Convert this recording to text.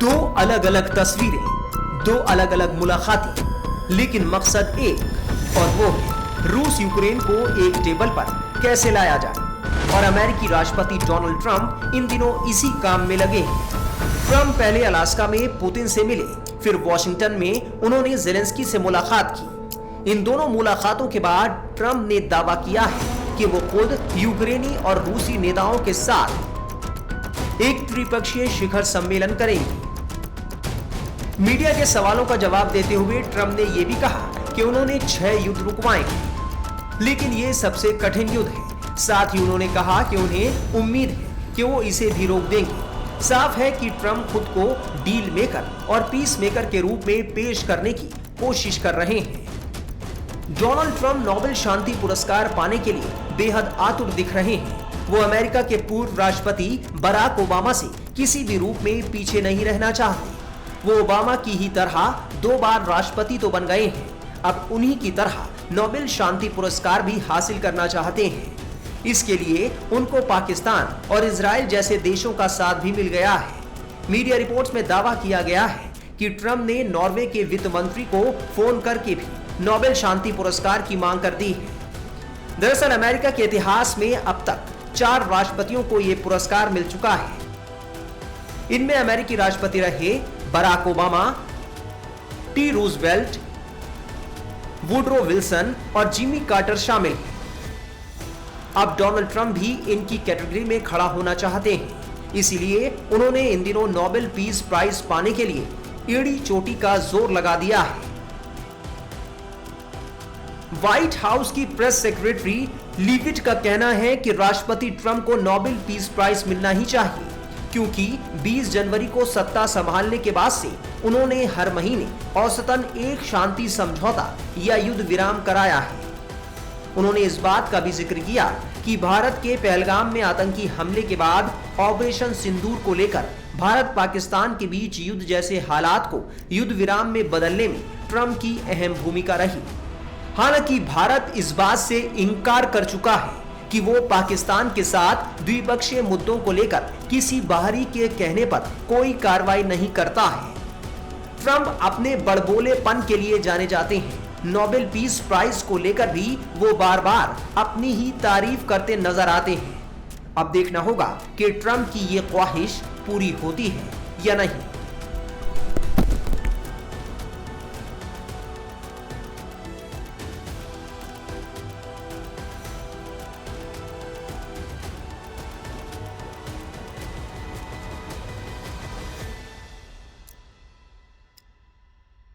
दो अलग अलग तस्वीरें, दो अलग अलग मुलाकातें, लेकिन मकसद एक और वो है रूस यूक्रेन को एक टेबल पर कैसे लाया जाए। और अमेरिकी राष्ट्रपति डोनाल्ड ट्रंप इन दिनों इसी काम में लगे हैं। ट्रंप पहले अलास्का में पुतिन से मिले, फिर वॉशिंगटन में उन्होंने जेलेंस्की से मुलाकात की। इन दोनों मुलाकातों के बाद ट्रंप ने दावा किया है कि वो खुद यूक्रेनी और रूसी नेताओं के साथ एक त्रिपक्षीय शिखर सम्मेलन करेंगे। मीडिया के सवालों का जवाब देते हुए ट्रंप ने यह भी कहा कि उन्होंने 6 युद्ध रुकवाए हैं, लेकिन यह सबसे कठिन युद्ध है। साथ ही उन्होंने कहा कि उन्हें उम्मीद है कि वो इसे भी रोक देंगे। साफ है कि ट्रंप खुद को डील मेकर और पीस मेकर के रूप में पेश करने की कोशिश कर रहे हैं। डोनाल्ड ट्रंप नोबेल शांति पुरस्कार पाने के लिए बेहद आतुर दिख रहे हैं। वो अमेरिका के पूर्व राष्ट्रपति बराक ओबामा से किसी भी रूप में पीछे नहीं रहना चाहते। वो ओबामा की ही तरह 2 बार राष्ट्रपति तो बन गए हैं, अब उन्हीं की तरह नोबेल शांति पुरस्कार भी हासिल करना चाहते हैं। इसके लिए उनको पाकिस्तान और इजराइल जैसे देशों का साथ भी मिल गया है। मीडिया रिपोर्ट्स में दावा किया गया है कि ट्रंप ने नॉर्वे के वित्त मंत्री को फोन करके भी नोबेल शांति पुरस्कार की मांग कर दी है। दरअसल अमेरिका के इतिहास में अब तक 4 राष्ट्रपतियों को यह पुरस्कार मिल चुका है। इनमें अमेरिकी राष्ट्रपति रहे Barack Obama, T Roosevelt, Woodrow Wilson और जिमी कार्टर शामिल हैं। अब डोनाल्ड ट्रंप भी इनकी कैटेगरी में खड़ा होना चाहते हैं, इसीलिए उन्होंने इन दिनों नोबेल पीस प्राइज पाने के लिए एड़ी चोटी का जोर लगा दिया है। व्हाइट हाउस की प्रेस सेक्रेटरी लीविट का कहना है कि राष्ट्रपति ट्रंप को नोबेल पीस प्राइज मिलना ही चाहिए, क्योंकि 20 जनवरी को सत्ता संभालने के बाद से उन्होंने हर महीने औसतन एक शांति समझौता या युद्ध विराम कराया है। उन्होंने इस बात का भी जिक्र किया कि भारत के पहलगाम में आतंकी हमले के बाद ऑपरेशन सिंदूर को लेकर भारत पाकिस्तान के बीच युद्ध जैसे हालात को युद्ध विराम में बदलने में ट्रंप की अहम भूमिका रही। हालांकि भारत इस बात से इनकार कर चुका है कि वो पाकिस्तान के साथ द्विपक्षीय मुद्दों को लेकर किसी बाहरी के कहने पर कोई कार्रवाई नहीं करता है। ट्रंप अपने बड़बोलेपन के लिए जाने जाते हैं। नोबेल पीस प्राइज को लेकर भी वो बार बार अपनी ही तारीफ करते नजर आते हैं। अब देखना होगा कि ट्रंप की ये ख्वाहिश पूरी होती है या नहीं।